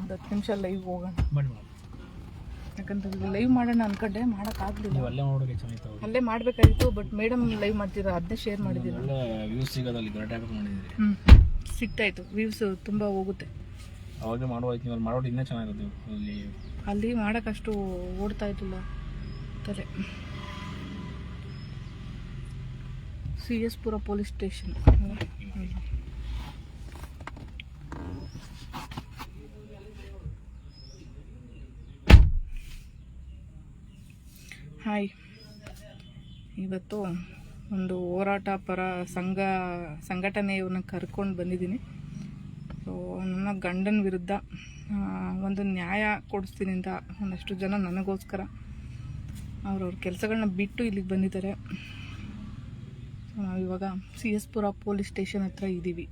ಒಂದು 10 ನಿಮಿಷ ಲೈವ್ ಹೋಗೋಣ. ಮಾಡಿ ಮಾಡಿ. ಯಾಕಂದ್ರೆ ಲೈವ್ ಮಾಡೋಣ ಅನ್ಕೊಂಡೆ, ಮಾಡೋಕ್ಕಾಗಲಿಲ್ಲ. ನೀವು ಅಲ್ಲೇ ನೋಡೋಕೆ ಚೆನ್ನಾಗಿತ್ತು. ಅಲ್ಲೇ ಮಾಡಬೇಕಾಗಿತ್ತು, ಬಟ್ ಮೇಡಮ್ ಲೈವ್ ಮಾಡ್ತಿದ್ರು, ಅದನ್ನೇ ಶೇರ್ ಮಾಡಿದ್ದೀನಿ. ಒಳ್ಳೆ ವ್ಯೂಸ್ ಸಿಗೋದಲ್ಲಿ ಗಲಾಟೆ ಮಾಡಿದ್ದೀರಿ. ಸಿಗ್ತಾಯಿತ್ತು, ವ್ಯೂಸ್ ತುಂಬ ಹೋಗುತ್ತೆ. ಅವಾಗೇ ಮಾಡೋಯ್ತು, ನೀವು ಅಲ್ಲಿ ಮಾಡೋದು ಇನ್ನೂ ಚೆನ್ನಾಗಿರುತ್ತೆ. ಅಲ್ಲಿ ಮಾಡೋಕ್ಕಷ್ಟು ಓಡ್ತಾ ಇದ್ದಿಲ್ಲ ತಲೆ. CS ಪುರ ಪೊಲೀಸ್ ಸ್ಟೇಷನ್. ಹಾಯ್, ಇವತ್ತು ಒಂದು ಹೋರಾಟ ಪರ ಸಂಘಟನೆಯವ್ರನ್ನ ಕರ್ಕೊಂಡು ಬಂದಿದ್ದೀನಿ. ಸೊ ನನ್ನ ಗಂಡನ ವಿರುದ್ಧ ಒಂದು ನ್ಯಾಯ ಕೊಡಿಸ್ತೀನಿ ಅಂತ ಒಂದಷ್ಟು ಜನ ನನಗೋಸ್ಕರ ಅವ್ರವ್ರ ಕೆಲಸಗಳನ್ನ ಬಿಟ್ಟು ಇಲ್ಲಿಗೆ ಬಂದಿದ್ದಾರೆ. ಸೊ ನಾವಿವಾಗ CS ಪುರ ಪೊಲೀಸ್ ಸ್ಟೇಷನ್ ಹತ್ರ ಇದ್ದೀವಿ.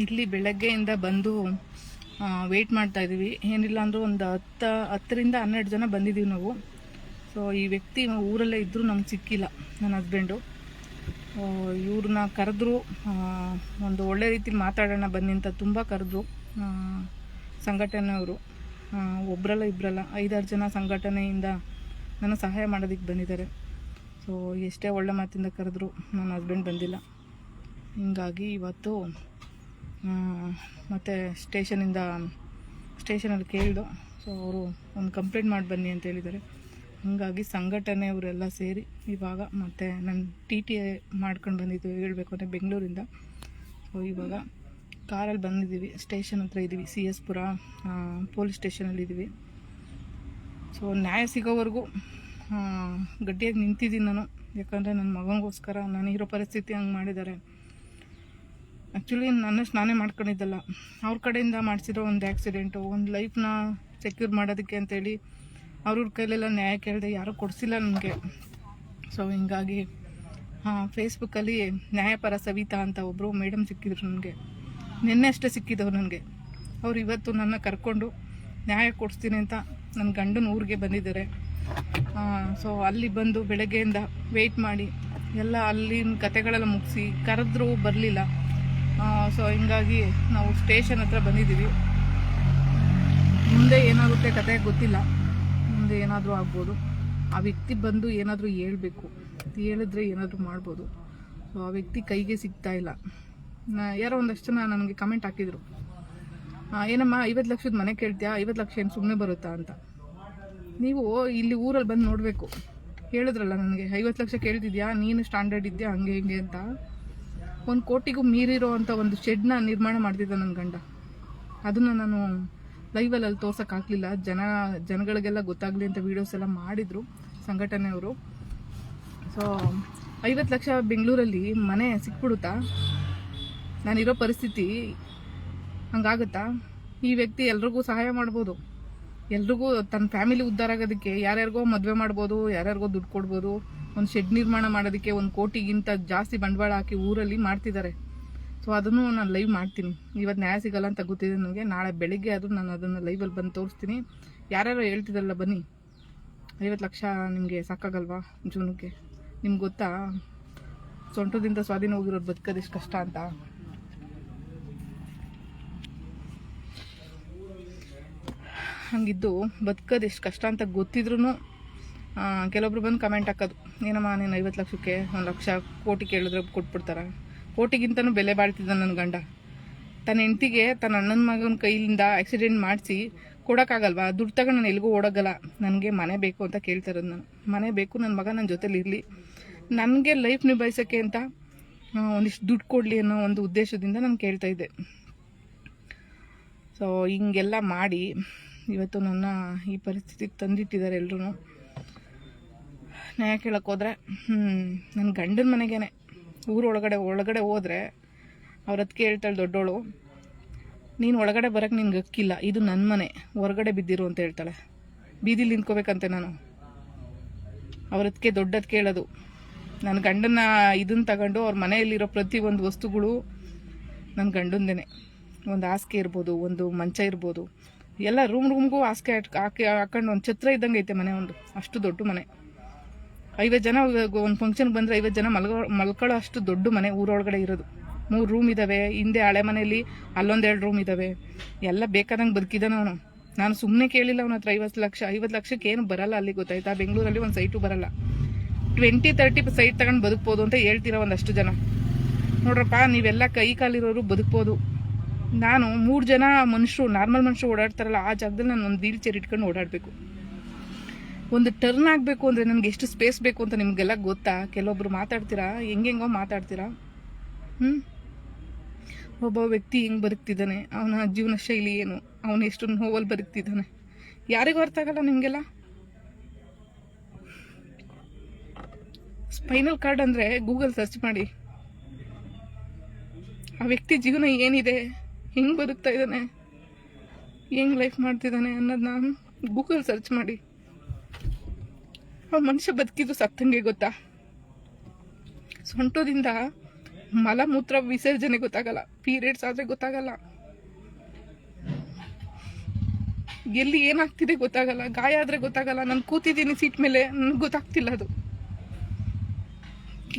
ಇಲ್ಲಿ ಬೆಳಗ್ಗೆಯಿಂದ ಬಂದು ವೆಯ್ಟ್ ಮಾಡ್ತಾ ಇದ್ದೀವಿ. ಏನಿಲ್ಲ ಅಂದರೂ ಒಂದು 10ರಿಂದ 12 ಜನ ಬಂದಿದ್ದೀವಿ ನಾವು. ಸೊ ಈ ವ್ಯಕ್ತಿ ಊರಲ್ಲೇ ಇದ್ದರೂ ನಮ್ಗೆ ಸಿಕ್ಕಿಲ್ಲ, ನನ್ನ ಹಸ್ಬೆಂಡು. ಇವ್ರನ್ನ ಕರೆದ್ರು, ಒಂದು ಒಳ್ಳೆ ರೀತಿಲಿ ಮಾತಾಡೋಣ ಬನ್ನಿ ಅಂತ ತುಂಬ ಕರೆದ್ರು ಸಂಘಟನೆಯವರು. ಒಬ್ಬರಲ್ಲ ಇಬ್ಬರಲ್ಲ 5-6 ಜನ ಸಂಘಟನೆಯಿಂದ ನನ್ನ ಸಹಾಯ ಮಾಡೋದಕ್ಕೆ ಬಂದಿದ್ದಾರೆ. ಸೊ ಎಷ್ಟೇ ಒಳ್ಳೆ ಮಾತಿಂದ ಕರೆದ್ರು ನನ್ನ ಹಸ್ಬೆಂಡ್ ಬಂದಿಲ್ಲ. ಹೀಗಾಗಿ ಇವತ್ತು ಮತ್ತು ಸ್ಟೇಷನಲ್ಲಿ ಕೇಳಿದು. ಸೊ ಅವರು ಒಂದು ಕಂಪ್ಲೇಂಟ್ ಮಾಡಿ ಬನ್ನಿ ಅಂತ ಹೇಳಿದ್ದಾರೆ. ಹಾಗಾಗಿ ಸಂಘಟನೆಯವರೆಲ್ಲ ಸೇರಿ ಇವಾಗ ಮತ್ತು ನನ್ನ TT ಮಾಡ್ಕೊಂಡು ಬಂದಿದ್ದು ಹೇಳಬೇಕು ಅಂದರೆ ಬೆಂಗಳೂರಿಂದ. ಸೊ ಇವಾಗ ಕಾರಲ್ಲಿ ಬಂದಿದ್ದೀವಿ, ಸ್ಟೇಷನ್ ಹತ್ರ ಇದ್ದೀವಿ, CS ಪುರ ಪೊಲೀಸ್ ಸ್ಟೇಷನಲ್ಲಿದ್ದೀವಿ. ಸೊ ನ್ಯಾಯ ಸಿಗೋವರೆಗೂ ಗಟ್ಟಿಯಾಗಿ ನಿಂತಿದ್ದೀನಿ ನಾನು. ಯಾಕಂದರೆ ನನ್ನ ಮಗನಿಗೋಸ್ಕರ ನಾನಿರೋ ಪರಿಸ್ಥಿತಿ ಹಂಗೆ ಮಾಡಿದ್ದಾರೆ. ಆ್ಯಕ್ಚುಲಿ ನನ್ನಷ್ಟು ನಾನೇ ಮಾಡ್ಕೊಂಡಿದ್ದಲ್ಲ, ಅವ್ರ ಕಡೆಯಿಂದ ಮಾಡಿಸಿರೋ ಒಂದು ಆ್ಯಕ್ಸಿಡೆಂಟು, ಒಂದು ಲೈಫ್ನ ಸೆಕ್ಯೂರ್ ಮಾಡೋದಕ್ಕೆ ಅಂತೇಳಿ ಅವ್ರವ್ರ ಕೈಲೆಲ್ಲ ನ್ಯಾಯ ಕೇಳಿದೆ, ಯಾರೂ ಕೊಡಿಸಿಲ್ಲ ನನಗೆ. ಸೊ ಹಿಂಗಾಗಿ ಫೇಸ್ಬುಕ್ಕಲ್ಲಿ ನ್ಯಾಯಪರ ಸವಿತಾ ಅಂತ ಒಬ್ಬರು ಮೇಡಮ್ ಸಿಕ್ಕಿದ್ರು ನನಗೆ. ನಿನ್ನೆ ಅಷ್ಟೇ ಸಿಕ್ಕಿದ್ದವ್ರು ನನಗೆ. ಅವ್ರು ಇವತ್ತು ನನ್ನ ಕರ್ಕೊಂಡು ನ್ಯಾಯ ಕೊಡಿಸ್ತೀನಿ ಅಂತ ನನ್ನ ಗಂಡನ ಊರಿಗೆ ಬಂದಿದ್ದಾರೆ. ಸೊ ಅಲ್ಲಿ ಬಂದು ಬೆಳಗ್ಗೆಯಿಂದ ವೆಯ್ಟ್ ಮಾಡಿ ಎಲ್ಲ ಅಲ್ಲಿನ ಕತೆಗಳೆಲ್ಲ ಮುಗಿಸಿ ಕರೆದ್ರೂ ಬರಲಿಲ್ಲ. ಸೊ ಹಿಂಗಾಗಿ ನಾವು ಸ್ಟೇಷನ್ ಹತ್ರ ಬಂದಿದ್ದೀವಿ. ಮುಂದೆ ಏನಾಗುತ್ತೆ ಕತೆ ಗೊತ್ತಿಲ್ಲ, ಮುಂದೆ ಏನಾದರೂ ಆಗ್ಬೋದು. ಆ ವ್ಯಕ್ತಿ ಬಂದು ಏನಾದರೂ ಹೇಳಿದ್ರೆ ಏನಾದರೂ ಮಾಡ್ಬೋದು. ಸೊ ಆ ವ್ಯಕ್ತಿ ಕೈಗೆ ಸಿಗ್ತಾ ಇಲ್ಲ. ಯಾರೋ ಒಂದಷ್ಟು ಜನ ನನಗೆ ಕಮೆಂಟ್ ಹಾಕಿದರು, ಏನಮ್ಮ 50 ಲಕ್ಷದ ಮನೆ ಕೇಳ್ತೀಯಾ, 50 ಲಕ್ಷ ಏನು ಸುಮ್ಮನೆ ಬರುತ್ತಾ ಅಂತ. ನೀವು ಇಲ್ಲಿ ಊರಲ್ಲಿ ಬಂದು ನೋಡಬೇಕು. ಹೇಳಿದ್ರಲ್ಲ ನನಗೆ 50 ಲಕ್ಷ ಕೇಳ್ತಿದ್ಯಾ, ನೀನು ಸ್ಟ್ಯಾಂಡರ್ಡ್ ಇದೆಯಾ, ಹಂಗೆ ಹಿಂಗೆ ಅಂತ. 1 ಕೋಟಿಗೂ ಮೀರಿರೋ ಅಂಥ ಒಂದು ಶೆಡ್ನ ನಿರ್ಮಾಣ ಮಾಡ್ತಿದ್ದ ನನ್ನ ಗಂಡ. ಅದನ್ನು ನಾನು ಲೈವಲ್ಲಿ ತೋರ್ಸೋಕ್ಕಾಗಲಿಲ್ಲ, ಜನಗಳಿಗೆಲ್ಲ ಗೊತ್ತಾಗಲಿ ಅಂತ ವೀಡಿಯೋಸ್ ಎಲ್ಲ ಮಾಡಿದರು ಸಂಘಟನೆಯವರು. ಸೊ 50 ಲಕ್ಷ ಬೆಂಗಳೂರಲ್ಲಿ ಮನೆ ಸಿಕ್ಬಿಡುತ್ತಾ? ನಾನಿರೋ ಪರಿಸ್ಥಿತಿ ಹಂಗಾಗುತ್ತಾ? ಈ ವ್ಯಕ್ತಿ ಎಲ್ರಿಗೂ ಸಹಾಯ ಮಾಡ್ಬೋದು, ಎಲ್ರಿಗೂ ತನ್ನ ಫ್ಯಾಮಿಲಿ ಉದ್ಧಾರ ಆಗೋದಕ್ಕೆ ಯಾರ್ಯಾರಿಗೋ ಮದುವೆ ಮಾಡ್ಬೋದು, ಯಾರ್ಯಾರಿಗೋ ದುಡ್ಡು ಕೊಡ್ಬೋದು. ಒಂದು ಶೆಡ್ ನಿರ್ಮಾಣ ಮಾಡೋದಕ್ಕೆ 1 ಕೋಟಿಗಿಂತ ಜಾಸ್ತಿ ಬಂಡವಾಳ ಹಾಕಿ ಊರಲ್ಲಿ ಮಾಡ್ತಿದ್ದಾರೆ. ಸೊ ಅದನ್ನು ನಾನು ಲೈವ್ ಮಾಡ್ತೀನಿ. ಇವತ್ತು ನ್ಯಾಯ ಸಿಗಲ್ಲ ಅಂತ ಗೊತ್ತಿದೆ ನನಗೆ. ನಾಳೆ ಬೆಳಿಗ್ಗೆ ಆದರೂ ನಾನು ಅದನ್ನು ಲೈವಲ್ಲಿ ಬಂದು ತೋರಿಸ್ತೀನಿ. ಯಾರ್ಯಾರೋ ಹೇಳ್ತಿದ್ರಲ್ಲ ಬನ್ನಿ, 50 ಲಕ್ಷ ನಿಮಗೆ ಸಾಕಾಗಲ್ವಾ ಜೀವನಕ್ಕೆ? ನಿಮ್ಗೆ ಗೊತ್ತಾ ಸೊಂಟದಿಂದ ಸ್ವಾಧೀನ ಹೋಗಿರೋರು ಬದುಕೋದು ಎಷ್ಟು ಕಷ್ಟ ಅಂತ? ಹಂಗಿದ್ದು ಬದುಕೋದು ಎಷ್ಟು ಕಷ್ಟ ಅಂತ ಗೊತ್ತಿದ್ರೂ ಕೆಲವೊಬ್ರು ಬಂದು ಕಮೆಂಟ್ ಹಾಕೋದು, ಏನಮ್ಮ ನೀನು 50 ಲಕ್ಷಕ್ಕೆ 1 ಲಕ್ಷ ಕೋಟಿ ಕೇಳಿದ್ರೆ ಕೊಟ್ಬಿಡ್ತಾರೆ. ಕೋಟಿಗಿಂತನೂ ಬೆಲೆ ಬಾಳ್ತಿದ್ದ ನನ್ನ ಗಂಡ. ತನ್ನ ಹೆಂಡತಿಗೆ ತನ್ನ ಅಣ್ಣನ ಮಗನ ಕೈಯಿಂದ ಆಕ್ಸಿಡೆಂಟ್ ಮಾಡಿಸಿ ಕೊಡೋಕ್ಕಾಗಲ್ವಾ? ದುಡ್ಡು ತಗೊಂಡು ನಾನು ಎಲ್ಲಿಗೂ ಓಡೋಗಲ್ಲ, ನನಗೆ ಮನೆ ಬೇಕು ಅಂತ ಕೇಳ್ತಾ ಇರೋದು ನಾನು. ಮನೆ ಬೇಕು, ನನ್ನ ಮಗ ನನ್ನ ಜೊತೆಲಿ ಇರಲಿ, ನನಗೆ ಲೈಫ್ ನಿಭಾಯಿಸೋಕ್ಕೆ ಅಂತ ಒಂದಿಷ್ಟು ದುಡ್ಡು ಕೊಡಲಿ ಅನ್ನೋ ಒಂದು ಉದ್ದೇಶದಿಂದ ನಾನು ಕೇಳ್ತಾ ಇದ್ದೆ. ಸೊ ಹಿಂಗೆಲ್ಲ ಮಾಡಿ ಇವತ್ತು ನನ್ನ ಈ ಪರಿಸ್ಥಿತಿಗೆ ತಂದಿಟ್ಟಿದ್ದಾರೆ ಎಲ್ಲರೂ. ನ್ಯಾಯ ಕೇಳಕ್ಕೆ ಹೋದರೆ ನನ್ನ ಗಂಡನ ಮನೆಗೇನೆ ಒಳಗಡೆ ಹೋದರೆ ಅವ್ರ ಅದಕ್ಕೆ ಹೇಳ್ತಾಳೆ ದೊಡ್ಡೋಳು, ನೀನು ಒಳಗಡೆ ಬರೋಕ್ಕೆ ನಿನ್ಗೆ ಹಕ್ಕಿಲ್ಲ, ಇದು ನನ್ನ ಮನೆ, ಹೊರಗಡೆ ಬಿದ್ದಿರು ಅಂತ ಹೇಳ್ತಾಳೆ. ಬೀದಿಲಿ ನಿಂತ್ಕೋಬೇಕಂತೆ ನಾನು. ಅವ್ರದಕ್ಕೆ ದೊಡ್ಡದು ಕೇಳೋದು. ನನ್ನ ಗಂಡನ ಇದನ್ನ ತಗೊಂಡು ಅವ್ರ ಮನೆಯಲ್ಲಿರೋ ಪ್ರತಿಯೊಂದು ವಸ್ತುಗಳು ನನ್ನ ಗಂಡಂದೇನೆ. ಒಂದು ಹಾಸಿಗೆ ಇರ್ಬೋದು, ಒಂದು ಮಂಚ ಇರ್ಬೋದು, ಎಲ್ಲ ರೂಮ್ಗೂ ಹಾಸಿಗೆ ಹಾಕೊಂಡು ಒಂದು ಛತ್ರ ಇದ್ದಂಗೆ ಐತೆ ಮನೆ. ಒಂದು ಅಷ್ಟು ದೊಡ್ಡ ಮನೆ. 50 ಜನ ಒಂದು ಫಂಕ್ಷನ್ಗೆ ಬಂದರೆ 50 ಜನ ಮಲ್ಕೊಳ್ಳೋ ಅಷ್ಟು ದೊಡ್ಡ ಮನೆ ಊರೊಳಗಡೆ ಇರೋದು. 3 ರೂಮ್ ಇದ್ದಾವೆ. ಹಿಂದೆ ಹಳೆ ಮನೆಯಲ್ಲಿ ಅಲ್ಲೊಂದೆರಡು ರೂಮ್ ಇದ್ದಾವೆ. ಎಲ್ಲ ಬೇಕಾದಂಗೆ ಬದುಕಿದ್ದಾನೆ ಅವನು. ನಾನು ಸುಮ್ಮನೆ ಕೇಳಿಲ್ಲ ಅವನ ಹತ್ರ 50 ಲಕ್ಷ. 50 ಲಕ್ಷಕ್ಕೆ ಏನು ಬರಲ್ಲ ಅಲ್ಲಿ, ಗೊತ್ತಾಯ್ತಾ? ಬೆಂಗಳೂರಲ್ಲಿ ಒಂದು ಸೈಟು ಬರಲ್ಲ. 20-30 ಸೈಟ್ ತಗೊಂಡು ಬದುಕ್ಬೋದು ಅಂತ ಹೇಳ್ತೀರಾ ಒಂದಷ್ಟು ಜನ. ನೋಡ್ರಪ್ಪ, ನೀವೆಲ್ಲ ಕೈ ಕಾಲಿರೋರು ಬದುಕ್ಬೋದು. ನಾನು 3 ಜನ ಮನುಷ್ಯರು, ನಾರ್ಮಲ್ ಮನುಷ್ಯರು ಓಡಾಡ್ತಾರಲ್ಲ, ಆ ಜಾಗದಲ್ಲಿ ನಾನು ಒಂದು ವೀಲ್ ಚೇರ್ ಇಟ್ಕೊಂಡು ಓಡಾಡಬೇಕು. ಒಂದು ಟರ್ನ್ ಆಗಬೇಕು ಅಂದರೆ ನನಗೆ ಎಷ್ಟು ಸ್ಪೇಸ್ ಬೇಕು ಅಂತ ನಿಮಗೆಲ್ಲ ಗೊತ್ತಾ? ಕೆಲವೊಬ್ರು ಮಾತಾಡ್ತೀರಾ, ಹೆಂಗೆಂಗೋ ಮಾತಾಡ್ತೀರಾ. ಒಬ್ಬ ವ್ಯಕ್ತಿ ಹೆಂಗೆ ಬದುಕ್ತಿದ್ದಾನೆ, ಅವನ ಜೀವನ ಶೈಲಿ ಏನು, ಅವನು ಎಷ್ಟು ನೋವಲ್ಲಿ ಬದುಕ್ತಿದ್ದಾನೆ, ಯಾರಿಗೂ ಅರ್ಥ ಆಗಲ್ಲ ನಿಮಗೆಲ್ಲ. ಸ್ಪೈನಲ್ ಕಾರ್ಡ್ ಅಂದರೆ ಗೂಗಲ್ ಸರ್ಚ್ ಮಾಡಿ. ಆ ವ್ಯಕ್ತಿ ಜೀವನ ಏನಿದೆ, ಹೆಂಗೆ ಬದುಕ್ತಾ ಇದ್ದಾನೆ, ಹೆಂಗೆ ಲೈಫ್ ಮಾಡ್ತಿದ್ದಾನೆ ಅನ್ನೋದನ್ನ ಗೂಗಲ್ ಸರ್ಚ್ ಮಾಡಿ. ಆ ಮನುಷ್ಯ ಬದುಕಿದ್ದು ಸತ್ತಂಗೆ ಗೊತ್ತಾ? ಸೊಂಟದಿಂದ ಮಲಮೂತ್ರ ವಿಸರ್ಜನೆ ಗೊತ್ತಾಗಲ್ಲ, ಪೀರಿಯಡ್ಸ್ ಆದರೆ ಗೊತ್ತಾಗಲ್ಲ, ಎಲ್ಲಿ ಏನಾಗ್ತಿದೆ ಗೊತ್ತಾಗಲ್ಲ, ಗಾಯ ಆದರೆ ಗೊತ್ತಾಗಲ್ಲ. ನಾನು ಕೂತಿದ್ದೀನಿ ಸೀಟ್ ಮೇಲೆ, ನನಗೆ ಗೊತ್ತಾಗ್ತಿಲ್ಲ ಅದು.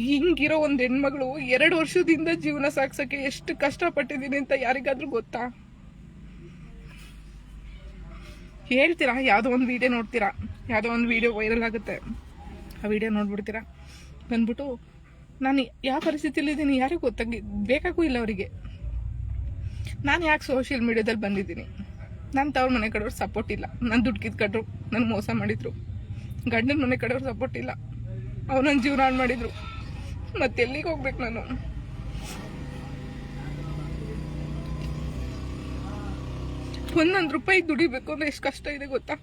ಹಿಂಗಿರೋ ಒಂದು ಹೆಣ್ಮಗಳು 2 ವರ್ಷದಿಂದ ಜೀವನ ಸಾಗ್ಸಕ್ಕೆ ಎಷ್ಟು ಕಷ್ಟಪಟ್ಟಿದ್ದೀನಿ ಅಂತ ಯಾರಿಗಾದ್ರೂ ಗೊತ್ತಾ? ಹೇಳ್ತೀರಾ, ಯಾವುದೋ ಒಂದು ವಿಡಿಯೋ ನೋಡ್ತೀರಾ, ಯಾವುದೋ ಒಂದು ವಿಡಿಯೋ ವೈರಲ್ ಆಗುತ್ತೆ, ಆ ವಿಡಿಯೋ ನೋಡ್ಬಿಡ್ತೀರಾ, ಬಂದ್ಬಿಟ್ಟು ನಾನು ಯಾವ ಪರಿಸ್ಥಿತಿಯಲ್ಲಿ ಇದ್ದೀನಿ ಯಾರಿಗೂ ಗೊತ್ತಾಗಿ ಬೇಕಾಗೂ ಇಲ್ಲ ಅವರಿಗೆ. ನಾನು ಯಾಕೆ ಸೋಷಿಯಲ್ ಮೀಡಿಯಾದಲ್ಲಿ ಬಂದಿದ್ದೀನಿ? ನನ್ನ ತವ್ರ ಮನೆ ಕಡೆಯವ್ರು ಸಪೋರ್ಟ್ ಇಲ್ಲ, ನಾನು ದುಡ್ಡು ಕಿತ್ಕೊಂಡ್ರು, ನನ್ನ ಮೋಸ ಮಾಡಿದ್ರು. ಗಂಡನ ಮನೆ ಕಡೆಯವ್ರು ಸಪೋರ್ಟ್ ಇಲ್ಲ, ಅವನನ್ನ ಜೀವನ ಹಾಳು ಮಾಡಿದ್ರು. ಮತ್ತೆ ಎಲ್ಲಿಗೆ ಹೋಗ್ಬೇಕು ನಾನು? ಒಂದೊಂದು ರೂಪಾಯಿ ದುಡಿಬೇಕು ಅಂದ್ರೆ ಎಷ್ಟು ಕಷ್ಟ ಇದೆ ಗೊತ್ತಾ?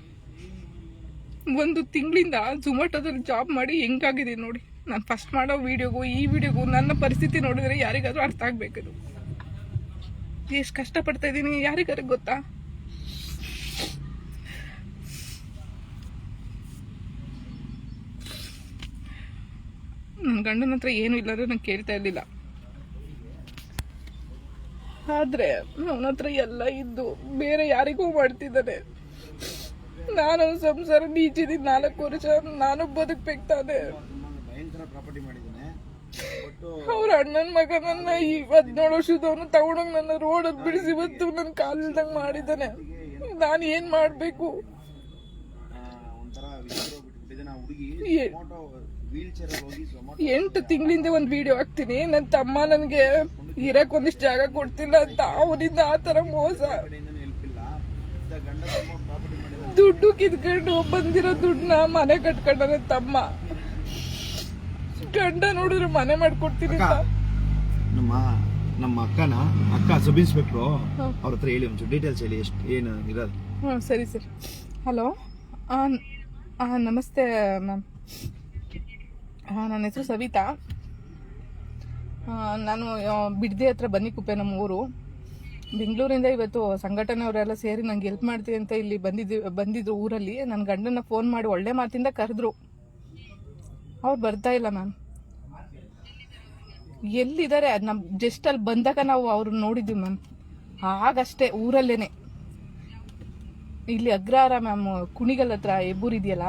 ಒಂದು ತಿಂಗಳಿಂದ ಝೊಮ್ಯಾಟೋದಲ್ಲಿ ಜಾಬ್ ಮಾಡಿ ಹೆಂಗಾಗಿದೆ ನೋಡಿ. ನಾನು ಫಸ್ಟ್ ಮಾಡೋ ವಿಡಿಯೋಗೂ ಈ ವಿಡಿಯೋಗೂ ನನ್ನ ಪರಿಸ್ಥಿತಿ ನೋಡಿದ್ರೆ ಯಾರಿಗಾದ್ರೂ ಅರ್ಥ ಆಗ್ಬೇಕದು. ಎಷ್ಟು ಕಷ್ಟಪಡ್ತಾ ಇದ್ದೀನಿ ಯಾರಿಗಾರು ಗೊತ್ತಾ? ನನ್ನ ಗಂಡನ ಹತ್ರ ಏನು ಇಲ್ಲಾಂದ್ರೆ ನಾನು ಕೇಳ್ತಾ ಇರಲಿಲ್ಲ. ಆದ್ರೆ ಅವನ ಹತ್ರ ಎಲ್ಲ ಇದ್ದು ಬೇರೆ ಯಾರಿಗೂ ಮಾಡ್ತಿದ್ದಾನೆ. ನಾನು ಸಂಸಾರ ನೀಚಿದ್ದೀನಿ 4 ವರ್ಷ, ನಾನು ಬದುಕ್ಬೇಕು ತಾನೆ. ಅವ್ರ ಅಣ್ಣನ ಮಗ ನನ್ನ 17 ವರ್ಷದವನು ತಗೊಂಡೋಗಿ ನನ್ನ ರೋಡಲ್ಲಿ ಬಿಡಿಸಿ ಇವತ್ತು ನನ್ನ ಕಾಲಿಲ್ದಂಗ್ ಮಾಡಿದ್ದಾನೆ. ನಾನು ಏನ್ ಮಾಡ್ಬೇಕು? 8 ತಿಂಗಳಿಂದ ಒಂದು ವಿಡಿಯೋ ಹಾಕ್ತೀನಿ, ನನ್ನ ತಮ್ಮ ನನಗೆ ಇರಕ್ ಒಂದಿಷ್ಟು ಜಾಗ ಕೊಡ್ತಿಲ್ಲ ಅಂತ ಅವನಿಂದ ಆ ತರ ಮೋಸ. ದುಡ್ಡು ಕಿತ್ಕೊಂಡು ಬಂದಿರೋ ದುಡ್ಡನ್ನ ಮನೆ ಕಟ್ಕೊಂಡ ನನ್ನ ತಮ್ಮ. ಗಂಡ ನೋಡಿದ್ರೆ ಮನೆ ಮಾಡ್ಕೊಡ್ತೀನಿ ಅಂತ. ನಮ್ಮ ಅಕ್ಕ ಸಬ್ ಇನ್ಸ್ಪೆಕ್ಟ್ರು, ಅವ್ರ ಹತ್ರ ಹೇಳಿ ಒಂಚೂರು ಡೀಟೇಲ್ಸ್ ಹೇಳಿ, ಎಷ್ಟು ಏನು ಇರೋದು. ಸರಿ ಸರಿ. ಹಲೋ, ನಮಸ್ತೆ ಮ್ಯಾಮ್. ನನ್ನ ಹೆಸರು ಸವಿತಾ. ನಾನು ಬಿಡದಿ ಹತ್ರ ಬನ್ನಿಕುಪ್ಪೆ, ನಮ್ಮ ಊರು. ಬೆಂಗಳೂರಿಂದ ಇವತ್ತು ಸಂಘಟನೆಯವರೆಲ್ಲ ಸೇರಿ ನಂಗೆ ಹೆಲ್ಪ್ ಮಾಡ್ತೀವಿ ಅಂತ ಇಲ್ಲಿ ಬಂದಿದ್ರು ಊರಲ್ಲಿ. ನನ್ನ ಗಂಡನ ಫೋನ್ ಮಾಡಿ ಒಳ್ಳೆ ಮಾತಿಂದ ಕರೆದ್ರು. ಅವ್ರು ಬರ್ತಾ ಇಲ್ಲ ಮ್ಯಾಮ್. ಎಲ್ಲಿದ್ದಾರೆ? ನಮ್ಮ ಜಸ್ಟ್ ಅಲ್ಲಿ ಬಂದಾಗ ನಾವು ಅವ್ರನ್ನ ನೋಡಿದ್ವಿ ಮ್ಯಾಮ್, ಆಗಷ್ಟೇ ಊರಲ್ಲೇನೆ. ಇಲ್ಲಿ ಅಗ್ರಹಾರ ಮ್ಯಾಮ್, ಕುಣಿಗಲ್ ಹತ್ರ ಹೆಬ್ಬೂರು ಇದೆಯಲ್ಲ,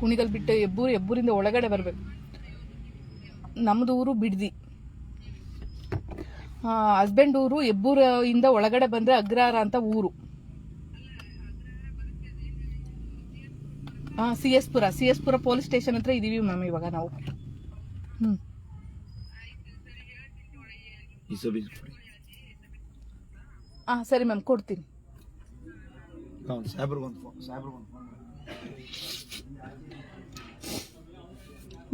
ಕುಣಿಗಲ್ ಬಿಟ್ಟು ಹೆಬ್ಬೂರಿಂದ ಒಳಗಡೆ ಬರ್ಬೇಕು. ನಮ್ಮದು ಊರು ಬಿಡದಿ, ಹಸ್ಬೆಂಡ್ ಊರು ಹೆಬ್ಬೂರಿಂದ ಒಳಗಡೆ ಬಂದ್ರೆ ಅಗ್ರಹಾರ ಅಂತ ಊರು. ಸಿ ಎಸ್ ಪುರ ಪೊಲೀಸ್ ಸ್ಟೇಷನ್ ಹತ್ರ ಇದೀವಿ ಮ್ಯಾಮ್ ಇವಾಗ ನಾವು. ಸರಿ ಮ್ಯಾಮ್, ಕೊಡ್ತೀನಿ.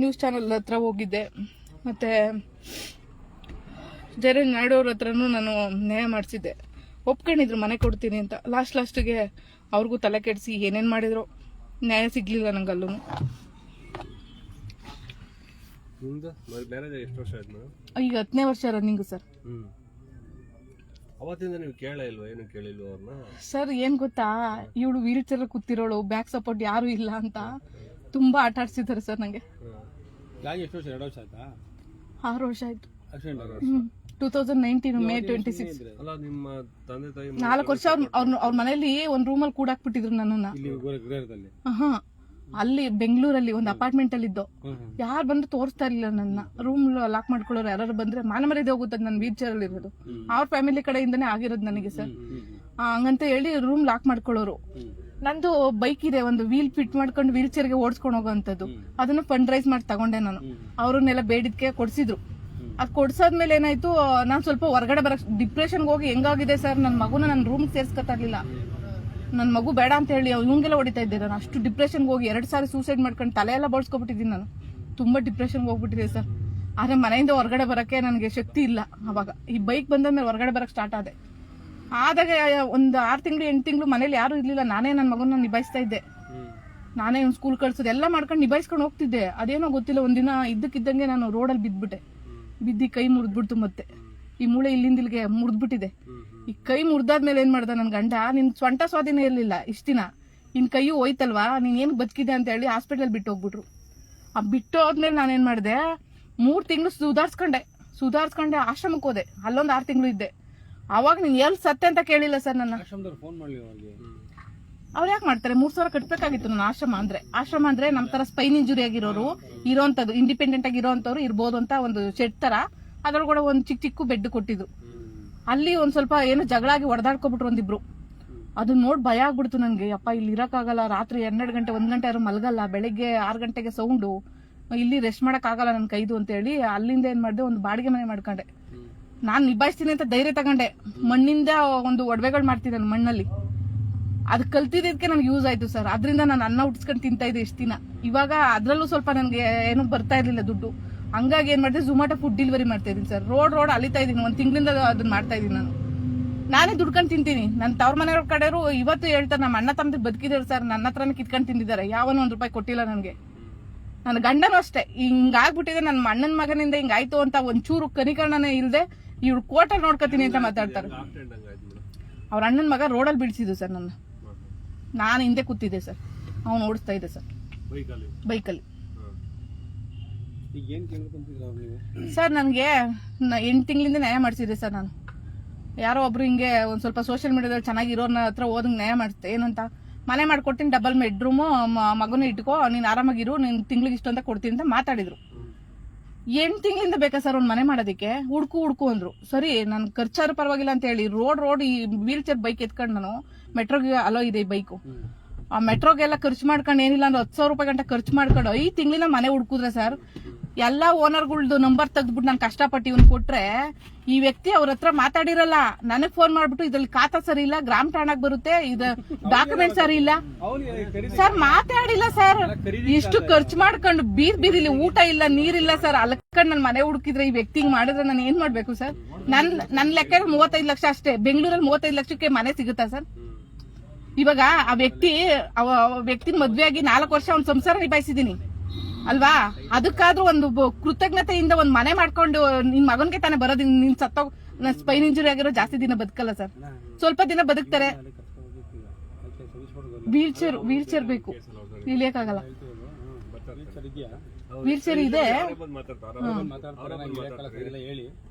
ನ್ಯೂಸ್ ಚಾನಲ್ ಹತ್ರ ಹೋಗಿದ್ದೆ, ಮತ್ತೆ ಜೈರನ್ ನಾಡೋರ ಹತ್ರನೂ ನಾನು ನ್ಯಾಯ ಮಾಡಿಸಿದ್ದೆ. ಒಪ್ಕೊಂಡಿದ್ರು ಮನೆ ಕೊಡ್ತೀನಿ ಅಂತ. ಲಾಸ್ಟ್ಗೆ ಅವ್ರಿಗೂ ತಲೆ ಕೆಡಿಸಿ ಏನೇನು ಮಾಡಿದ್ರು, ನ್ಯಾಯ ಸಿಗ್ಲಿಲ್ಲ ನಂಗಲ್ಲೂ. ಈಗ 10ನೇ ವರ್ಷ ರನ್ನಿಂಗು ಸರ್. ಅವತ್ತಿಂದ ನೀವು ಕೇಳಿಲ್ವಾ? ಏನು ಕೇಳಿಲ್ವ ಅವ್ರನ್ನ? ಸರ್, ಏನ್ ಗೊತ್ತಾ, ಇವಳು ವೀಲ್ ಚೇರ್ ಕೂತಿರೋಳು, ಬ್ಯಾಕ್ ಸಪೋರ್ಟ್ ಯಾರು ಇಲ್ಲ ಅಂತ. ತುಂಬಾ ಆಟ ಆಡ್ಸಿದ್ದಾರೆ ಸರ್ ನಂಗೆ. ಯಾಕೆ ಎಷ್ಟು ವರ್ಷ 2 ವರ್ಷ ಆಯ್ತಾ? 6 ವರ್ಷ ಆಯ್ತು. ಆಕ್ಸಿಡೆಂಟ್ 2019 ಮೇ 26. ಅಲ್ಲ ನಿಮ್ಮ ತಂದೆ ತಾಯಿ 4 ವರ್ಷ ಅವ್ರ ಮನೇಲಿ ಒಂದ್ ರೂಮಲ್ಲಿ ಕೂಡಾಕ್ಬಿಟ್ಟಿದ್ರು ನನ್ನನ್ನ. ಗೃಹದಲ್ಲಿ ಹಾ, ಅಲ್ಲಿ ಬೆಂಗಳೂರಲ್ಲಿ ಒಂದು ಅಪಾರ್ಟ್ಮೆಂಟ್ ಅಲ್ಲಿ ಇದ್ದೋ. ಯಾರು ಬಂದು ತೋರಿಸ್ತಾ ಇರ್ಲಿಲ್ಲ ನನ್ನ. ರೂಮ್ ಲಾಕ್ ಮಾಡ್ಕೊಳ್ಳೋರು ಯಾರು ಬಂದ್ರೆ ಮಾನ ಮರ್ಯಾದೆ ಹೋಗುತ್ತದೆ. ನನ್ನ ವೀಲ್ ಚೇರ್ ಅಲ್ಲಿ ಇರೋದು ಅವ್ರ ಫ್ಯಾಮಿಲಿ ಕಡೆಯಿಂದನೇ ಆಗಿರೋದು ನನಗೆ ಸರ್. ಹಂಗಂತ ಹೇಳಿ ರೂಮ್ ಲಾಕ್ ಮಾಡ್ಕೊಳ್ಳೋರು. ನಂದು ಬೈಕ್ ಇದೆ, ಒಂದು ವೀಲ್ ಫಿಟ್ ಮಾಡ್ಕೊಂಡು ವೀಲ್ ಚೇರ್ಗೆ ಓಡಿಸ್ಕೊಂಡು ಹೋಗೋಂಥದ್ದು. ಅದನ್ನ ಫಂಡ್ ರೈಸ್ ಮಾಡಿ ತಗೊಂಡೆ ನಾನು. ಅವ್ರನ್ನೆಲ್ಲ ಬೇಡಿದ್ಕೆ ಕೊಡ್ಸಿದ್ರು. ಅದ್ ಕೊಡ್ಸಾದ್ಮೇಲೆ ಏನಾಯ್ತು, ನಾನ್ ಸ್ವಲ್ಪ ಹೊರಗಡೆ ಬರಕ್ ಡಿಪ್ರೆಷನ್ಗೆ ಹೋಗಿ ಹೆಂಗಾಗಿದೆ ಸರ್. ನನ್ನ ಮಗುನ ನನ್ನ ರೂಮ್ ಸೇರ್ಸ್ಕೊತಾಗ್ಲಿಲ್ಲ. ನನ್ನ ಮಗು ಬೇಡ ಅಂತ ಹೇಳಿ ಇವಂಗೆಲ್ಲ ಹೊಡಿತಾ ಇದ್ದೆ ನಾನು. ಅಷ್ಟು ಡಿಪ್ರೆಷನ್ಗೆ ಹೋಗಿ 2 ಸಾರಿ ಸೂಸೈಡ್ ಮಾಡ್ಕೊಂಡು ತಲೆ ಎಲ್ಲ ಬೋಳ್ಸ್ಕೊಬಿಟ್ಟಿದ್ದೀನಿ ನಾನು. ತುಂಬಾ ಡಿಪ್ರೆಷನ್ಗೆ ಹೋಗ್ಬಿಟ್ಟಿದೆ ಸರ್. ಆದ್ರೆ ಮನೆಯಿಂದ ಹೊರಗಡೆ ಬರಕ್ಕೆ ನನಗೆ ಶಕ್ತಿ ಇಲ್ಲ. ಅವಾಗ ಈ ಬೈಕ್ ಬಂದ್ಮೇಲೆ ಹೊರಗಡೆ ಬರಕ್ ಸ್ಟಾರ್ಟ್ ಆದೆ. ಆದಾಗ ಒಂದು 6 ತಿಂಗಳು 8 ತಿಂಗಳು ಮನೇಲಿ ಯಾರು ಇರ್ಲಿಲ್ಲ. ನಾನೇ ನನ್ನ ಮಗನ ನಿಭಾಯಿಸ್ತಾ ಇದ್ದೆ. ನಾನೇ ಒಂದು ಸ್ಕೂಲ್ ಕಳ್ಸೋದು ಎಲ್ಲ ಮಾಡ್ಕೊಂಡು ನಿಭಾಯಿಸ್ಕೊಂಡು ಹೋಗ್ತಿದ್ದೆ. ಅದೇನೋ ಗೊತ್ತಿಲ್ಲ, ಒಂದಿನ ಇದ್ದಕ್ಕಿದ್ದಂಗೆ ನಾನು ರೋಡಲ್ಲಿ ಬಿದ್ಬಿಟ್ಟೆ. ಬಿದ್ದಿ ಕೈ ಮುರಿದ್ಬಿಡ್ತು. ಮತ್ತೆ ಈ ಮೂಳೆ ಇಲ್ಲಿಂದ ಇಲ್ಲಿಗೆ ಮುರಿದ್ಬಿಟ್ಟಿದೆ. ಈ ಕೈ ಮುರಿದಾದ್ಮೇಲೆ ಏನ್ ಮಾಡ್ದ ನನ್ ಗಂಡ, ನಿನ್ ಸ್ವಂಟ ಸ್ವಾಧೀನ ಇರ್ಲಿಲ್ಲ ಇಷ್ಟ ದಿನ, ನಿನ್ ಕೈಯು ಹೋಯ್ತಲ್ವಾ, ನೀನ್ ಏನ್ ಬದುಕಿದೆ ಅಂತ ಹೇಳಿ ಹಾಸ್ಪಿಟಲ್ ಬಿಟ್ಟು ಹೋಗ್ಬಿಟ್ರು. ಆ ಬಿಟ್ಟು ಹೋದ್ಮೇಲೆ ನಾನೇನ್ ಮಾಡ್ದೆ, 3 ತಿಂಗಳು ಸುಧಾರ್ಸ್ಕೊಂಡೆ ಆಶ್ರಮಕ್ಕೆ ಹೋದೆ. ಅಲ್ಲೊಂದು 6 ತಿಂಗಳು ಇದ್ದೆ. ಅವಾಗ ನೀನ್ ಎಲ್ ಸತ್ತೆ ಅಂತ ಕೇಳಿಲ್ಲ ಸರ್ ನನ್ನ. ಫೋನ್ ಮಾಡ್ಲಿ ಅವ್ರು ಯಾಕೆ ಮಾಡ್ತಾರೆ? 3,000 ಕಟ್ಬೇಕಾಗಿತ್ತು ನನ್ನ ಆಶ್ರಮ ಅಂದ್ರೆ ನಮ್ ತರ ಸ್ಪೈನ್ ಇಂಜುರಿ ಆಗಿರೋರು ಇರೋಂಥದ್ದು, ಇಂಡಿಪೆಂಡೆಂಟ್ ಆಗಿ ಇರೋಂಥವ್ರು ಇರ್ಬೋದು ಅಂತ ಒಂದು ಶೆಡ್ ತರ, ಅದ್ರೊಳಗಡೆ ಒಂದು ಚಿಕ್ಕ ಬೆಡ್ ಕೊಟ್ಟಿದ್ರು. ಅಲ್ಲಿ ಒಂದ್ ಸ್ವಲ್ಪ ಏನೋ ಜಗಳ ಆಗಿ ಹೊಡೆದಾಡ್ಕೊಬಿಟ್ರು ಒಂದಿಬ್ರು. ಅದನ್ನ ನೋಡಿ ಭಯ ಆಗ್ಬಿಡ್ತು ನನ್ಗೆ. ಅಪ್ಪ ಇಲ್ಲಿ ಇರಕ್ಕಾಗಲ್ಲ, ರಾತ್ರಿ 12 ಗಂಟೆ 1 ಗಂಟೆ ಯಾರು ಮಲ್ಗಲ್ಲ, ಬೆಳಿಗ್ಗೆ 6 ಗಂಟೆಗೆ ಸೌಂಡು, ಇಲ್ಲಿ ರೆಸ್ಟ್ ಮಾಡಕ್ ಆಗಲ್ಲ ನನ್ ಕೈದು ಅಂತ ಹೇಳಿ ಅಲ್ಲಿಂದ ಏನ್ ಮಾಡ್ದೆ, ಒಂದು ಬಾಡಿಗೆ ಮನೆ ಮಾಡ್ಕೊಂಡೆ. ನಾನ್ ನಿಭಾಯಿಸ್ತೀನಿ ಅಂತ ಧೈರ್ಯ ತಗೊಂಡೆ. ಮಣ್ಣಿಂದ ಒಂದು ಒಡವೆಗಳು ಮಾಡ್ತಿದ್ದೆ ಮಣ್ಣಲ್ಲಿ. ಅದು ಕಲ್ತಿದ್ದಕ್ಕೆ ನನ್ಗೆ ಯೂಸ್ ಆಯ್ತು ಸರ್. ಅದರಿಂದ ನಾನು ಅನ್ನ ಉಟ್ಸ್ಕೊಂಡು ತಿಂತಾ ಇದ್ದೆ ಇಷ್ಟ ದಿನ. ಇವಾಗ ಅದ್ರಲ್ಲೂ ಸ್ವಲ್ಪ ನನ್ಗೆ ಏನೂ ಬರ್ತಾ ಇರ್ಲಿಲ್ಲ ದುಡ್ಡು. ಹಂಗಾಗಿ ಏನ್ ಮಾಡಿದೆ, ಝೊಮ್ಯಾಟೊ ಫುಡ್ ಡೆಲಿವರಿ ಮಾಡ್ತಾ ಇದೀನಿ ಸರ್. ರೋಡ್ ಅಲಿತಾ ಇದೀನಿ. 1 ತಿಂಗಳಿಂದ ಅದನ್ನ ಮಾಡ್ತಾ ಇದೀನಿ ನಾನು. ನಾನೇ ದುಡ್ಕೊಂಡು ತಿಂತೀನಿ. ನನ್ನ ತವ್ರ ಮನೆಯವ್ರ ಕಡೆಯವರು ಇವತ್ತು ಹೇಳ್ತಾರೆ, ನಮ್ಮ ಅಣ್ಣ ತಮ್ಮದು ಬದುಕಿದಾರೆ ಸರ್, ನನ್ನ ಹತ್ರನೇ ಕಿತ್ಕೊಂಡು ತಿಂದಿದ್ದಾರೆ, ಯಾವನೂ 1 ರೂಪಾಯಿ ಕೊಟ್ಟಿಲ್ಲ ನನಗೆ. ನನ್ನ ಗಂಡನೂ ಅಷ್ಟೇ ಹಿಂಗಾಗ್ಬಿಟ್ಟಿದೆ, ನನ್ನ ಅಣ್ಣನ ಮಗನಿಂದ ಹಿಂಗಾಯ್ತು ಅಂತ ಒಂಚೂರು ಕನಿಕರಣನೇ ಇಲ್ಲದೆ ಇವ್ರು ಕೋಟಲ್ಲಿ ನೋಡ್ಕೊತೀನಿ ಅಂತ ಮಾತಾಡ್ತಾರೆ. ಅವ್ರ ಅಣ್ಣನ ಮಗ ರೋಡಲ್ಲಿ ಬಿಡಿಸಿದ್ದು ಸರ್ ನನ್ನ. ನಾನು ಹಿಂದೆ ಕೂತಿದ್ದೆ ಸರ್, ಅವ್ನು ಓಡಿಸ್ತಾ ಇದ್ದೆ ಸರ್ ಬೈಕಲ್ಲಿ. ಸರ್ ನನಗೆ 8 ತಿಂಗಳಿಂದ ನ್ಯಾಯ ಮಾಡಿಸಿದೆ ಸರ್. ನಾನು ಯಾರೋ ಒಬ್ರು ಹಿಂಗೆ ಒಂದ್ ಸ್ವಲ್ಪ ಸೋಷಿಯಲ್ ಮೀಡಿಯಾದಲ್ಲಿ ಚೆನ್ನಾಗಿರೋರ್ನ ಹತ್ರ ಹೋದಂಗೆ ನ್ಯಾಯ ಮಾಡಿಸ್ತೆ. ಏನಂತ, ಮನೆ ಮಾಡ್ಕೊಡ್ತೀನಿ, ಡಬಲ್ ಬೆಡ್ರೂಮು, ಮಗನ ಇಟ್ಕೋ, ನೀನ್ ಆರಾಮಾಗಿರು, ನೀನ್ ತಿಂಗ್ಳಿಗೆ ಇಷ್ಟು ಅಂತ ಕೊಡ್ತೀನಿ ಅಂತ ಮಾತಾಡಿದ್ರು. 8 ತಿಂಗಳಿಂದ ಬೇಕಾ ಸರ್ ಒಂದ್ ಮನೆ ಮಾಡೋದಕ್ಕೆ? ಹುಡ್ಕು ಅಂದ್ರು. ಸರಿ, ನನ್ ಖರ್ಚಾರು ಪರವಾಗಿಲ್ಲ ಅಂತ ಹೇಳಿ ರೋಡ್ ಈ ವೀಲ್ ಚೇರ್ ಬೈಕ್ ಎತ್ಕೊಂಡು ನಾನು ಮೆಟ್ರೋಗೆ ಅಲೋ ಇದೆ ಈ ಬೈಕು. ಆ ಮೆಟ್ರೋಗೆಲ್ಲ ಖರ್ಚು ಮಾಡ್ಕೊಂಡು ಏನಿಲ್ಲ ಅಂದ್ರೆ 10,000 ರೂಪಾಯಿ ಗಂಟೆ ಖರ್ಚು ಮಾಡ್ಕೊಂಡು 5 ತಿಂಗಳಿಂದ ಮನೆ ಹುಡ್ಕುದ್ರೆ ಸರ್, ಎಲ್ಲಾ ಓನರ್ಗಳ್ದು ನಂಬರ್ ತೆಗ್ದ್ಬಿಟ್ಟು ನಾನು ಕಷ್ಟಪಟ್ಟು ಇವ್ನು ಕೊಟ್ರೆ, ಈ ವ್ಯಕ್ತಿ ಅವ್ರ ಹತ್ರ ಮಾತಾಡಿರಲ್ಲ. ನನಗ್ ಫೋನ್ ಮಾಡ್ಬಿಟ್ಟು ಇದ್ರಲ್ಲಿ ಖಾತಾ ಸರಿ ಇಲ್ಲ, ಗ್ರಾಮ ಠಾಣಾಗ್ ಬರುತ್ತೆ, ಇದು ಡಾಕ್ಯುಮೆಂಟ್ ಸರಿ ಇಲ್ಲ ಸರ್, ಮಾತಾಡಿಲ್ಲ ಸರ್. ಇಷ್ಟು ಖರ್ಚು ಮಾಡ್ಕೊಂಡು ಬೀದಿಲಿ ಊಟ ಇಲ್ಲ, ನೀರಿಲ್ಲ ಸರ್, ಅಲ್ಕಂಡ್ ನನ್ ಮನೆ ಹುಡುಕಿದ್ರೆ ಈ ವ್ಯಕ್ತಿಗೆ ಮಾಡಿದ್ರೆ ನಾನು ಏನ್ ಮಾಡ್ಬೇಕು ಸರ್? ನನ್ ಲೆಕ್ಕ 35 ಲಕ್ಷ ಅಷ್ಟೇ. ಬೆಂಗಳೂರಲ್ಲಿ 35 ಲಕ್ಷಕ್ಕೆ ಮನೆ ಸಿಗುತ್ತಾ ಸರ್? ಇವಾಗ ಆ ವ್ಯಕ್ತಿ ಮದ್ವೆ ಆಗಿ 4 ವರ್ಷ ಅವ್ನ ಸಂಸಾರ ನಿಭಾಯಿಸಿದೀನಿ ಅಲ್ವಾ? ಅದಕ್ಕಾದ್ರೂ ಒಂದು ಕೃತಜ್ಞತೆಯಿಂದ ಒಂದ್ ಮನೆ ಮಾಡ್ಕೊಂಡು ನಿನ್ ಮಗನ್ಗೆ ತಾನೇ ಬರೋದು. ನಿನ್ ಸತ್ತೋಗ್ ಸ್ಪೈನ್ ಇಂಜುರಿ ಆಗಿರೋ ಜಾಸ್ತಿ ದಿನ ಬದುಕಲ್ಲ ಸರ್, ಸ್ವಲ್ಪ ದಿನ ಬದುಕ್ತಾರೆ. ವೀಲ್ ಚೇರ್ ಬೇಕು, ಇಳಿಯಕ್ಕಾಗಲ್ಲ. ವೀಲ್ ಚೇರ್ ಇದೆ.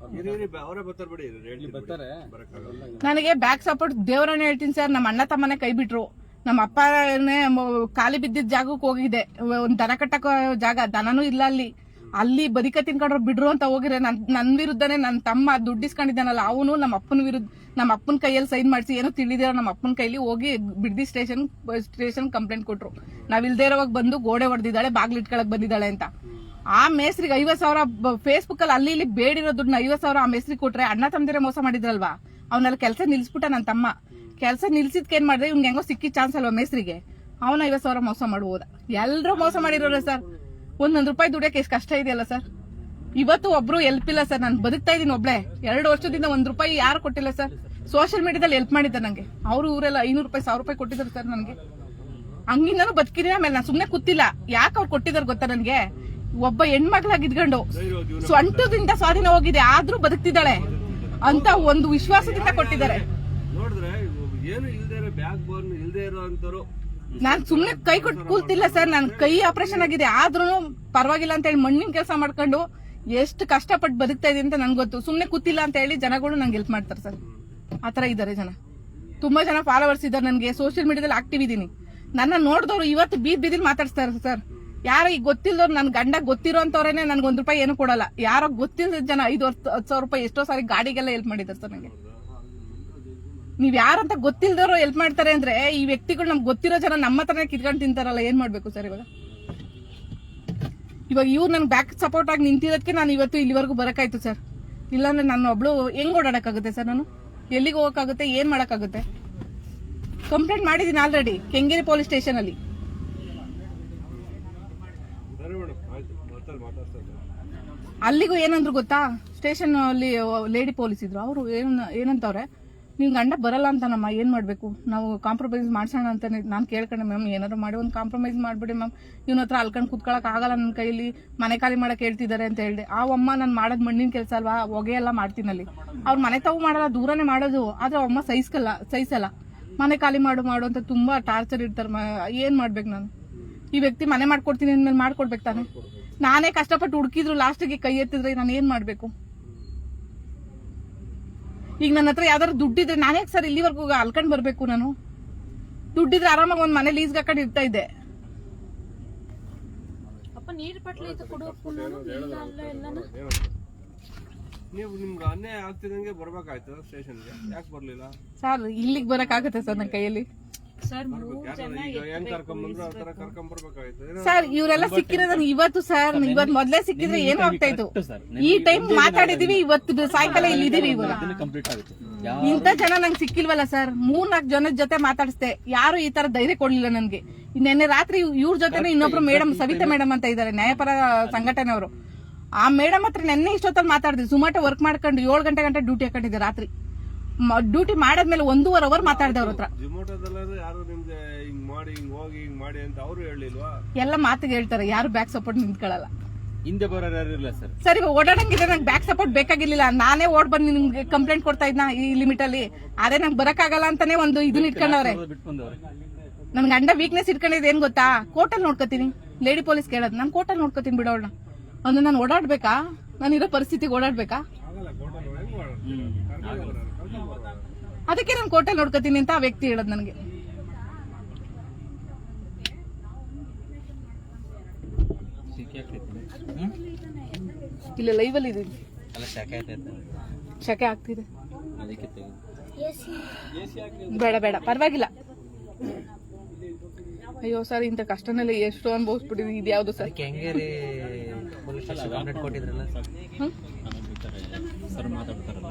ನನಗೆ ಬ್ಯಾಕ್ ಸಪೋರ್ಟ್ ದೇವರನ್ನ ಹೇಳ್ತೀನಿ ಸರ್. ನಮ್ಮ ಅಣ್ಣ ತಮ್ಮನೆ ಕೈ ಬಿಟ್ರು. ನಮ್ಮ ಅಪ್ಪನೇ ಖಾಲಿ ಬಿದ್ದಿದ್ದ ಜಾಗಕ್ಕೆ ಹೋಗಿದೆ. ಒಂದ್ ದನ ಕಟ್ಟಕ ಜಾಗ, ದನನೂ ಇಲ್ಲ ಅಲ್ಲಿ ಬದುಕ ತಿನ್ಕೊಂಡ್ರು ಬಿಡ್ರು ಅಂತ ಹೋಗಿದ್ರೆ ನನ್ ವಿರುದ್ಧನೇ ನನ್ನ ತಮ್ಮ ದುಡ್ಡಿಸ್ಕೊಂಡಿದ್ದಾನಲ್ಲ, ಅವನು ನಮ್ಮ ಅಪ್ಪನ ಕೈಯಲ್ಲಿ ಸೈನ್ ಮಾಡಿಸಿ ಏನೋ ತಿಳಿದಿರೋ ನಮ್ಮ ಅಪ್ಪನ ಕೈಲಿ ಹೋಗಿ ಬಿಡ್ದಿ ಸ್ಟೇಷನ್ ಕಂಪ್ಲೇಂಟ್ ಕೊಟ್ರು. ನಾವ್ ಇಲ್ದೇ ಇರೋವಾಗ ಬಂದು ಗೋಡೆ ಹೊಡೆದಿದ್ದಾಳೆ, ಬಾಗ್ಲಿಟ್ಕೊಳಕ್ ಬಂದಿದ್ದಾಳೆ ಅಂತ. ಆ ಮೇಸ್ರಿಗೆ 50,000 ಫೇಸ್ಬುಕ್ ಅಲ್ಲಿ ಇಲ್ಲಿ ಬೇಡಿರೋ ದುಡ್ಡನ್ನ 50,000 ಆ ಮೇಸ್ರಿಗೆ ಕೊಟ್ರೆ, ಅಣ್ಣ ತಮ್ಮದಿರೇ ಮೋಸ ಮಾಡಿದ್ರಲ್ವಾ, ಅವನ್ನೆಲ್ಲ ಕೆಲಸ ನಿಲ್ಸ್ಬಿಟ್ಟ ನನ್ನ ತಮ್ಮ. ಕೆಲಸ ನಿಲ್ಸಿದ್ಕೆ ಏನ್ ಮಾಡಿದ್ರೆ, ಇವ್ನಿಗೆ ಹೆಂಗೋ ಸಿಕ್ಕಿ ಚಾನ್ಸ್ ಅಲ್ವಾ ಮೇಸ್ರಿಗೆ, ಅವನ 50,000 ಮೋಸ ಮಾಡ್ಬೋದ. ಎಲ್ರೂ ಮೋಸ ಮಾಡಿರೋರ ಸರ್. 1 ರೂಪಾಯಿ ದುಡಿಯಕ್ಕೆ ಎಷ್ಟು ಕಷ್ಟ ಇದೆಯಲ್ಲ ಸರ್. ಇವತ್ತು ಒಬ್ರು ಹೆಲ್ಪ್ ಇಲ್ಲ ಸರ್. ನಾನು ಬದುಕ್ತಾ ಇದೀನಿ ಒಬ್ಳೆ. 2 ವರ್ಷದಿಂದ 1 ರೂಪಾಯಿ ಯಾರು ಕೊಟ್ಟಿಲ್ಲ ಸರ್. ಸೋಷಿಯಲ್ ಮೀಡಿಯಾದಲ್ಲಿ ಹೆಲ್ಪ್ ಮಾಡಿದ್ದ ನಂಗೆ. ಅವ್ರು ಊರೆಲ್ಲ 500 ರೂಪಾಯಿ 1,000 ರೂಪಾಯಿ ಕೊಟ್ಟಿದ್ದಾರೆ ಸರ್ ನನಗೆ. ಹಂಗಿಂದಾನು ಬದುಕಿದೀನಿ. ಆಮೇಲೆ ನಾನು ಸುಮ್ನೆ ಕೂತಿಲ್ಲ. ಯಾಕೆ ಅವ್ರು ಕೊಟ್ಟಿದಾರೆ ಗೊತ್ತಾ ನನಗೆ? ಒಬ್ಬ ಹೆಣ್ಮಕ್ಳಾಗಿ ಇದ್ಕೊಂಡು ಸ್ವಂಟದಿಂದ ಸ್ವಾಧೀನ ಹೋಗಿದೆ, ಆದ್ರೂ ಬದುಕ್ತಿದ್ದಾಳೆ ಅಂತ ಒಂದು ವಿಶ್ವಾಸದಿಂದ ಕೊಟ್ಟಿದ್ದಾರೆ. ನೋಡಿದ್ರೆ ಏನು ಇಲ್ದೇ ಇರೋ ಬ್ಯಾಕ್ ಬೋನ್ ಇಲ್ದೇ ಇರೋ ಅಂತವ್ರು ನಾನ್ ಸುಮ್ನೆ ಕೈ ಕೊಟ್ಟು ಕೂಲ್ತಿಲ್ಲ ಸರ್, ನನ್ ಕೈ ಆಪರೇಷನ್ ಆಗಿದೆ ಆದ್ರೂ ಪರವಾಗಿಲ್ಲ ಅಂತ ಹೇಳಿ ಮಣ್ಣಿನ ಕೆಲಸ ಮಾಡ್ಕೊಂಡು ಎಷ್ಟು ಕಷ್ಟಪಟ್ಟು ಬದುಕ್ತಾ ಇದೀನಿ ಅಂತ ನಂಗೆ ಗೊತ್ತು. ಸುಮ್ನೆ ಕೂತಿಲ್ಲ ಅಂತ ಹೇಳಿ ಜನಗಳು ನಂಗೆ ಹೆಲ್ಪ್ ಮಾಡ್ತಾರೆ ಸರ್. ಆತರ ಇದಾರೆ ಜನ, ತುಂಬಾ ಜನ ಫಾಲೋವರ್ಸ್ ಇದ್ದಾರೆ ನನಗೆ. ಸೋಷಿಯಲ್ ಮೀಡಿಯಾದಲ್ಲಿ ಆಕ್ಟಿವ್ ಇದೀನಿ. ನನ್ನ ನೋಡಿದವರು ಇವತ್ತು ಬೀದಿಲ್ ಮಾತಾಡ್ತಾರೆ ಸರ್. ಯಾರೋ ಈಗ ಗೊತ್ತಿಲ್ಲದವ್ರು ನನ್ ಗಂಡ ಗೊತ್ತಿರೋ ಅಂತವ್ರೇನೆ ನನ್ಗೆ ₹1 ಏನು ಕೊಡಲ್ಲ. ಯಾರೋ ಗೊತ್ತಿಲ್ಲದ ಜನ 5,000 ರೂಪಾಯಿ ಎಷ್ಟೋ ಸಾರಿ ಗಾಡಿಗೆಲ್ಲ ಹೆಲ್ಪ್ ಮಾಡಿದ್ದಾರೆ ಸರ್ ನಂಗೆ. ನೀವ್ ಯಾರಂತ ಗೊತ್ತಿಲ್ದವ್ರು ಹೆಲ್ಪ್ ಮಾಡ್ತಾರೆ ಅಂದ್ರೆ ಈ ವ್ಯಕ್ತಿಗಳು ನಮ್ಗೆ ಗೊತ್ತಿರೋ ಜನ ನಮ್ಮ ಹತ್ರನೇ ಕಿತ್ಕೊಂಡು ತಿಂತಾರಲ್ಲ, ಏನ್ ಮಾಡ್ಬೇಕು ಸರ್ ಇವಾಗ? ಇವ್ರು ನನ್ ಬ್ಯಾಕ್ ಸಪೋರ್ಟ್ ಆಗಿ ನಿಂತಿರೋದಕ್ಕೆ ನಾನು ಇವತ್ತು ಇಲ್ಲಿವರೆಗೂ ಬರಕಾಯ್ತು ಸರ್. ಇಲ್ಲಾಂದ್ರೆ ನಾನು ಒಬ್ಳು ಹೆಂಗ್ ಓಡಾಡಕ್ಕಾಗುತ್ತೆ ಸರ್? ನಾನು ಎಲ್ಲಿಗೆ ಹೋಗಕ್ಕಾಗುತ್ತೆ? ಏನ್ ಮಾಡಕ್ಕಾಗುತ್ತೆ? ಕಂಪ್ಲೇಂಟ್ ಮಾಡಿದೀನಿ ಆಲ್ರೆಡಿ ಕೆಂಗೇರಿ ಪೊಲೀಸ್ ಸ್ಟೇಷನ್ ಅಲ್ಲಿ. ಅಲ್ಲಿಗೂ ಏನಂದ್ರು ಗೊತ್ತಾ, ಸ್ಟೇಷನ್ ಅಲ್ಲಿ ಲೇಡಿ ಪೊಲೀಸ್ ಇದ್ರು. ಅವರು ಏನಂತವ್ರೆ, ನಿನ್ ಗಂಡ ಬರಲ್ಲ ಅಂತ ನಮ್ಮ ಏನ್ ಮಾಡ್ಬೇಕು, ನಾವು ಕಾಂಪ್ರಮೈಸ್ ಮಾಡ್ಸೋಣ ಅಂತ ನಾನು ಕೇಳ್ಕೊಂಡೆ. ಮ್ಯಾಮ್ ಏನಾದ್ರು ಮಾಡಿ ಒಂದು ಕಾಂಪ್ರಮೈಸ್ ಮಾಡ್ಬಿಡಿ ಮ್ಯಾಮ್, ಇವನ ಹತ್ರ ಅಲ್ಕೊಂಡ್ ಕುತ್ಕೊಳಕ್ ಆಗಲ್ಲ, ನನ್ನ ಕೈಲಿ ಮನೆ ಖಾಲಿ ಮಾಡಕ್ ಹೇಳ್ತಿದ್ದಾರೆ ಅಂತ ಹೇಳಿದೆ. ಆ ಅಮ್ಮ ನಾನು ಮಾಡೋದ್ ಮಣ್ಣಿನ ಕೆಲಸ ಅಲ್ವಾ, ಹೊಗೆ ಎಲ್ಲ ಮಾಡ್ತೀನಲ್ಲಿ. ಅವ್ರ ಮನೆ ತಾವು ಮಾಡಲ್ಲ, ದೂರನೇ ಮಾಡೋದು. ಆದ್ರೆ ಅಮ್ಮ ಸಹಿಸಲ್ಲ. ಮನೆ ಖಾಲಿ ಮಾಡು ಅಂತ ತುಂಬಾ ಟಾರ್ಚರ್ ಇರ್ತಾರೆ. ಏನ್ ಮಾಡ್ಬೇಕು ನಾನು? ಈ ವ್ಯಕ್ತಿ ಮನೆ ಮಾಡ್ಕೊಡ್ತೀನಿ ಅಂದ್ಮೇಲೆ ಮಾಡ್ಕೊಡ್ಬೇಕು ತಾನೆ. ನಾನೇ ಕಷ್ಟಪಟ್ಟು ಹುಡುಕಿದ್ರು ಲಾಸ್ಟ್ಗೆ ಕೈ ಎತ್ತಿದ್ರೆ ನಾನು ಏನ್ ಮಾಡ್ಬೇಕು? ಈಗ ನನ್ನ ಹತ್ರ ಯಾವ್ದಾದ್ರು ದುಡ್ಡಿದ್ರೆ ನಾನೇ ಸರ್ ಇಲ್ಲಿವರೆಗೂ ಅಲ್ಕೊಂಡ್ ಬರ್ಬೇಕು. ನಾನು ದುಡ್ಡಿದ್ರೆ ಆರಾಮಾಗಿ ಒಂದ್ ಮನೆ ಲೀಸ್ಗೆ ಹಾಕೊಂಡು ಇರ್ತಾ ಇದ್ದೆ. ನೀವು ನಿಮ್ಗೆ ಅನ್ಯಾಯ ಆಗ್ತಿದಂಗೆ ಬರ್ಬೇಕಾಯ್ತು ಸ್ಟೇಷನ್ಗೆ, ಯಾಕೆ ಬರ್ಲಿಲ್ಲ ಸರ್? ಇಲ್ಲಿಗೆ ಬರಕ್ ಆಗುತ್ತೆ ಸರ್ ನನ್ನ ಕೈಯಲ್ಲಿ? ಈಗ ಹೆಂಗ್ ಕರ್ಕೊಂಡ್ಬಂದ್ರು ಆ ತರ ಕರ್ಕೊಂಡ್ಬರ್ಬೇಕಾಯ್ತು. ಸರ್ ಇವರೆಲ್ಲ ಸಿಕ್ಕಿರೋದು ಇವತ್ತು ಸರ್. ಇವತ್ತು ಮೊದ್ಲೇ ಸಿಕ್ಕಿದ್ರೆ ಏನು ಆಗ್ತಾ ಇತ್ತು? ಈ ಟೈಮ್ ಮಾತಾಡಿದೀವಿ, ಇವತ್ತು ಸಾಯಂಕಾಲ ಇಲ್ಲಿ ಇದೀವಿ. ಇವಾಗ ಇಂಥ ಜನ ನಂಗೆ ಸಿಕ್ಕಿಲ್ವಲ್ಲ ಸರ್. 3-4 ಜನದ ಜೊತೆ ಮಾತಾಡಿಸ್ದೆ, ಯಾರು ಈ ತರ ಧೈರ್ಯ ಕೊಡ್ಲಿಲ್ಲ ನನ್ಗೆ. ನಿನ್ನೆ ರಾತ್ರಿ ಇವ್ರ ಜೊತೆನೆ ಇನ್ನೊಬ್ರು ಮೇಡಮ್, ಸವಿತಾ ಮೇಡಮ್ ಅಂತ ಇದ್ದಾರೆ, ನ್ಯಾಯಪರ ಸಂಘಟನೆಯವರು. ಆ ಮೇಡಮ್ ಹತ್ರ ನೆನ್ನೆ ಇಷ್ಟೊತ್ತಲ್ಲಿ ಮಾತಾಡಿದ್ವಿ. ಸುಮಾಟ ವರ್ಕ್ ಮಾಡ್ಕೊಂಡು 7 ಗಂಟೆ ಡ್ಯೂಟಿ ಹಾಕೊಂಡಿದ್ದೆ. ರಾತ್ರಿ ಡ್ಯೂಟಿ ಮಾಡಾದ್ಮೇಲೆ 1.5 ಅವರ್ ಮಾತಾಡಿದೆ ಅವ್ರ ಹತ್ರ. ಯಾರು ನಿಮ್ಗೆ ಹಿಂಗ್ ಮಾಡಿ ಹಿಂಗ್ ಹೋಗಿ ಹಿಂಗ್ ಮಾಡಿ ಅಂತ ಅವರು ಹೇಳಿಲ್ವಾ? ಎಲ್ಲ ಮಾತಿಗೆ ಹೇಳ್ತಾರೆ, ಯಾರು ಬ್ಯಾಕ್ ಸಪೋರ್ಟ್ ನಿಂತ್ಕೊಳ್ಳಲ್ಲ. ಹಿಂದೆ ಬರೋರು ಯಾರು ಇಲ್ಲ ಸರ್. ಸರ್ ಇವಾಗ ಓಡಾಡಂಗಿದ್ರೆ ನಂಗೆ ಬ್ಯಾಕ್ ಸಪೋರ್ಟ್ ಬೇಕಾಗಿರ್ಲಿಲ್ಲ. ನಾನೇ ಓಡ್ ಬಂದು ನಿಮ್ಗೆ ಕಂಪ್ಲೇಂಟ್ ಕೊಡ್ತಾ ಇದ್ನ ಈ ಲಿಮಿಟ್ ಅಲ್ಲಿ. ಅದೇ ನಂಗೆ ಬರಕ್ಕಾಗಲ್ಲ ಅಂತಾನೆ ಒಂದು ಇದನ್ನ ಇಟ್ಕೊಂಡವ್ರೆ. ನನ್ ಗಂಡ ವೀಕ್ನೆಸ್ ಇಟ್ಕೊಂಡಿದ್ ಏನ್ ಗೊತ್ತಾ? ಕೋರ್ಟಲ್ಲಿ ನೋಡ್ಕೋತೀನಿ. ಲೇಡಿ ಪೊಲೀಸ್ ಕೇಳೋದು, ನಾನು ಕೋರ್ಟಲ್ಲಿ ನೋಡ್ಕೋತೀನಿ ಬಿಡೋಣ. ಅಂದ್ರೆ ನಾನು ಓಡಾಡ್ಬೇಕಾ? ನಾನು ಇರೋ ಪರಿಸ್ಥಿತಿಗೆ ಓಡಾಡ್ಬೇಕಾ? ಅದಕ್ಕೆ ನಾನು ಕೋರ್ಟಲ್ಲಿ ನೋಡ್ಕೋತೀನಿ ಅಂತ ಆ ವ್ಯಕ್ತಿ ಹೇಳೋದು ನನಗೆ. ಇಲ್ಲ ಲೈವ್ ಅಲ್ಲಿ ಇದೀನಿ, ಶಕೆ ಆಗ್ತಿದೆ. ಬೇಡ ಪರವಾಗಿಲ್ಲ. ಅಯ್ಯೋ ಸರ್, ಇಂಥ ಕಷ್ಟನೆಲ್ಲ ಎಷ್ಟು ಅನುಭವಿಸ್ಬಿಟ್ಟಿದ್ವಿ. ಇದು ಯಾವ್ದು sir? Kengeri police station complaint ಕೊಟ್ಟಿದ್ರಲ್ಲ ಸರ್ ಮಾತಾಡ್ತಾರೆ.